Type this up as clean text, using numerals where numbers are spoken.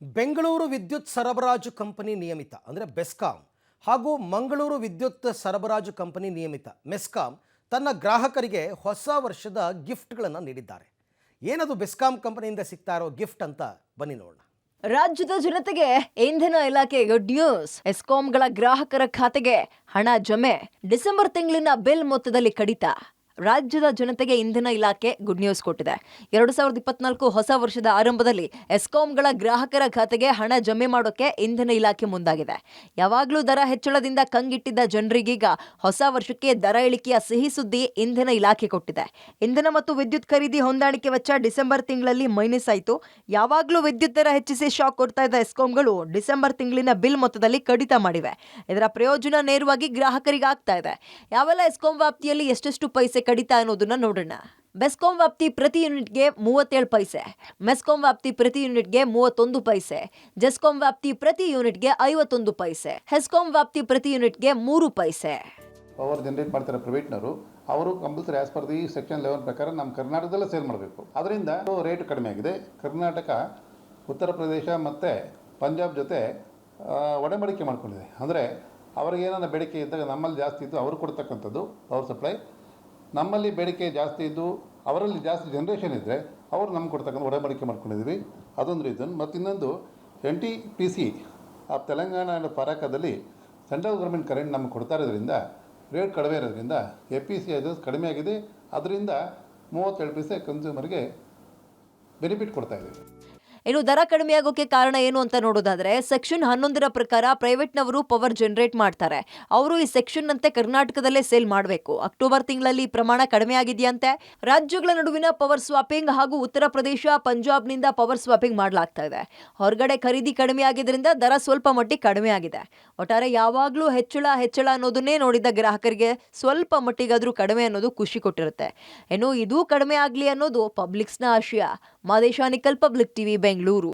ಬೆಂಗಳೂರು ವಿದ್ಯುತ್ ಸರಬರಾಜು ಕಂಪನಿ ನಿಯಮಿತ ಅಂದರೆ ಬೆಸ್ಕಾಂ ಹಾಗೂ ಮಂಗಳೂರು ವಿದ್ಯುತ್ ಸರಬರಾಜು ಕಂಪನಿ ನಿಯಮಿತ ಮೆಸ್ಕಾಂ ತನ್ನ ಗ್ರಾಹಕರಿಗೆ ಹೊಸ ವರ್ಷದ ಗಿಫ್ಟ್ಗಳನ್ನು ನೀಡಿದ್ದಾರೆ. ಏನದು ಬೆಸ್ಕಾಂ ಕಂಪನಿಯಿಂದ ಸಿಗ್ತಾ ಇರೋ ಗಿಫ್ಟ್ ಅಂತ ಬನ್ನಿ ನೋಡೋಣ. ರಾಜ್ಯದ ಜನತೆಗೆ ಇಂಧನ ಇಲಾಖೆ ಗುಡ್ ನ್ಯೂಸ್. ಎಸ್ಕಾಂಗಳ ಗ್ರಾಹಕರ ಖಾತೆಗೆ ಹಣ ಜಮೆ, ಡಿಸೆಂಬರ್ ತಿಂಗಳಿನ ಬಿಲ್ ಮೊತ್ತದಲ್ಲಿ ಕಡಿತ. ರಾಜ್ಯದ ಜನತೆಗೆ ಇಂಧನ ಇಲಾಖೆ ಗುಡ್ ನ್ಯೂಸ್ ಕೊಟ್ಟಿದೆ. 2024 ಹೊಸ ವರ್ಷದ ಆರಂಭದಲ್ಲಿ ಎಸ್ಕಾಂಗಳ ಗ್ರಾಹಕರ ಖಾತೆಗೆ ಹಣ ಜಮೆ ಮಾಡೋಕೆ ಇಂಧನ ಇಲಾಖೆ ಮುಂದಾಗಿದೆ. ಯಾವಾಗಲೂ ದರ ಹೆಚ್ಚಳದಿಂದ ಕಂಗಿಟ್ಟಿದ್ದ ಜನರಿಗೀಗ ಹೊಸ ವರ್ಷಕ್ಕೆ ದರ ಇಳಿಕೆಯ ಸಿಹಿ ಸುದ್ದಿ ಇಂಧನ ಇಲಾಖೆ ಕೊಟ್ಟಿದೆ. ಇಂಧನ ಮತ್ತು ವಿದ್ಯುತ್ ಖರೀದಿ ಹೊಂದಾಣಿಕೆ ವೆಚ್ಚ ಡಿಸೆಂಬರ್ ತಿಂಗಳಲ್ಲಿ ಮೈನಸ್ ಆಯಿತು. ಯಾವಾಗಲೂ ವಿದ್ಯುತ್ ದರ ಹೆಚ್ಚಿಸಿ ಶಾಕ್ ಕೊಡ್ತಾ ಇದ್ದ ಎಸ್ಕಾಂಗಳು ಡಿಸೆಂಬರ್ ತಿಂಗಳಿನ ಬಿಲ್ ಮೊತ್ತದಲ್ಲಿ ಕಡಿತ ಮಾಡಿವೆ. ಇದರ ಪ್ರಯೋಜನ ನೇರವಾಗಿ ಗ್ರಾಹಕರಿಗೆ ಆಗ್ತಾ ಇದೆ. ಯಾವೆಲ್ಲ ಎಸ್ಕಾಂ ವ್ಯಾಪ್ತಿಯಲ್ಲಿ ಎಷ್ಟೆಷ್ಟು ಪೈಸೆ ಕಡಿತ ಅನ್ನೋದನ್ನ ನೋಡೋಣ. ಬೆಸ್ಕಾಂ ವ್ಯಾಪ್ತಿ ಪ್ರತಿ ಯೂನಿಟ್ಗೆ 37 ಪೈಸೆ, ಮೆಸ್ಕಾಂ ವ್ಯಾಪ್ತಿ ಪ್ರತಿ ಯೂನಿಟ್ಗೆ 31 ಪೈಸೆ, ಜೆಸ್ಕಾಂ ವ್ಯಾಪ್ತಿ ಪ್ರತಿ ಯೂನಿಟ್ಗೆ 51 ಪೈಸೆ, ಹೆಸ್ಕಾಂ ವ್ಯಾಪ್ತಿ ಪ್ರತಿ ಯೂನಿಟ್ಗೆ 3 ಪೈಸೆ. ಪವರ್ ಜನರೇಟ್ ಮಾಡ್ತಾರೆ ಪ್ರೈವೇಟ್ನವರು, ಅವರು compulsory as per the section 11 ಪ್ರಕಾರ ನಮ್ಮ ಕರ್ನಾಟಕದಲ್ಲೇ ಸೇಲ್ ಮಾಡಬೇಕು. ಅದರಿಂದ ರೇಟ್ ಕಡಿಮೆ ಆಗಿದೆ. ಕರ್ನಾಟಕ, ಉತ್ತರ ಪ್ರದೇಶ ಮತ್ತು ಪಂಜಾಬ್ ಜೊತೆ ಒಡಂಬಡಿಕೆ ಮಾಡ್ಕೊಂಡಿದೆ. ಅಂದರೆ ಅವರಿಗೇನಾರ ಬೇಡಿಕೆ ಇದ್ದಾಗ ನಮ್ಮಲ್ಲಿ ಜಾಸ್ತಿ ಇದ್ದು ಅವರು ಕೊಡ್ತಕ್ಕಂಥದ್ದು ಪವರ್ ಸಪ್ಲೈ, ನಮ್ಮಲ್ಲಿ ಬೇಡಿಕೆ ಜಾಸ್ತಿ ಇದ್ದು ಅವರಲ್ಲಿ ಜಾಸ್ತಿ ಜನ್ರೇಷನ್ ಇದ್ದರೆ ಅವರು ನಮ್ಗೆ ಕೊಡ್ತಕ್ಕಂಥ ಒಡಂಬಡಿಕೆ ಮಾಡ್ಕೊಂಡಿದ್ದೀವಿ. ಅದೊಂದು ರೀಸನ್. ಮತ್ತು ಇನ್ನೊಂದು NTPC ಆಫ್ ತೆಲಂಗಾಣ ಆ್ಯಂಡ್ ಫರಾಕದಲ್ಲಿ ಸೆಂಟ್ರಲ್ ಗೌರ್ಮೆಂಟ್ ಕರೆಂಟ್ ನಮ್ಗೆ ಕೊಡ್ತಾ ಇರೋದ್ರಿಂದ ರೇಟ್ ಕಡಿಮೆ ಇರೋದ್ರಿಂದ APC ಅದು ಕಡಿಮೆ ಆಗಿದೆ. ಅದರಿಂದ 37 ಪೈಸೆ ಕನ್ಸ್ಯೂಮರ್ಗೆ ಬೆನಿಫಿಟ್ ಕೊಡ್ತಾ ಇದ್ದೀವಿ. ಇನ್ನು ದರ ಕಡಿಮೆಯಾಗೋಕೆ ಕಾರಣ ಏನು ಅಂತ ನೋಡೋದಾದ್ರೆ, ಸೆಕ್ಷನ್ 11ರ ಪ್ರಕಾರ ಪ್ರೈವೇಟ್ನವರು ಪವರ್ ಜನರೇಟ್ ಮಾಡ್ತಾರೆ. ಅವರು ಈ ಸೆಕ್ಷನ್ ಅಂತೆ ಕರ್ನಾಟಕದಲ್ಲೇ ಸೇಲ್ ಮಾಡಬೇಕು. ಅಕ್ಟೋಬರ್ ತಿಂಗಳಲ್ಲಿ ಪ್ರಮಾಣ ಕಡಿಮೆ ಆಗಿದೆಯಂತೆ. ರಾಜ್ಯಗಳ ನಡುವಿನ ಪವರ್ ಸ್ವಾಪಿಂಗ್ ಹಾಗೂ ಉತ್ತರ ಪ್ರದೇಶ, ಪಂಜಾಬ್ನಿಂದ ಪವರ್ ಸ್ವಾಪಿಂಗ್ ಮಾಡಲಾಗ್ತಾ ಇದೆ. ಹೊರಗಡೆ ಖರೀದಿ ಕಡಿಮೆ ಆಗಿದ್ರಿಂದ ದರ ಸ್ವಲ್ಪ ಮಟ್ಟಿಗೆ ಕಡಿಮೆ ಆಗಿದೆ. ಒಟ್ಟಾರೆ ಯಾವಾಗಲೂ ಹೆಚ್ಚಳ ಅನ್ನೋದನ್ನೇ ನೋಡಿದ್ದ ಗ್ರಾಹಕರಿಗೆ ಸ್ವಲ್ಪ ಮಟ್ಟಿಗಾದ್ರೂ ಕಡಿಮೆ ಅನ್ನೋದು ಖುಷಿ ಕೊಟ್ಟಿರುತ್ತೆ. ಇನ್ನು ಇದು ಕಡಿಮೆ ಆಗಲಿ ಅನ್ನೋದು ಪಬ್ಲಿಕ್ಸ್ನ ಆಶಯ. ಮಾದೇಶ ನಿಕಲ್, ಪಬ್ಲಿಕ್ ಟಿವಿ, ಬೆಂಗಳೂರು.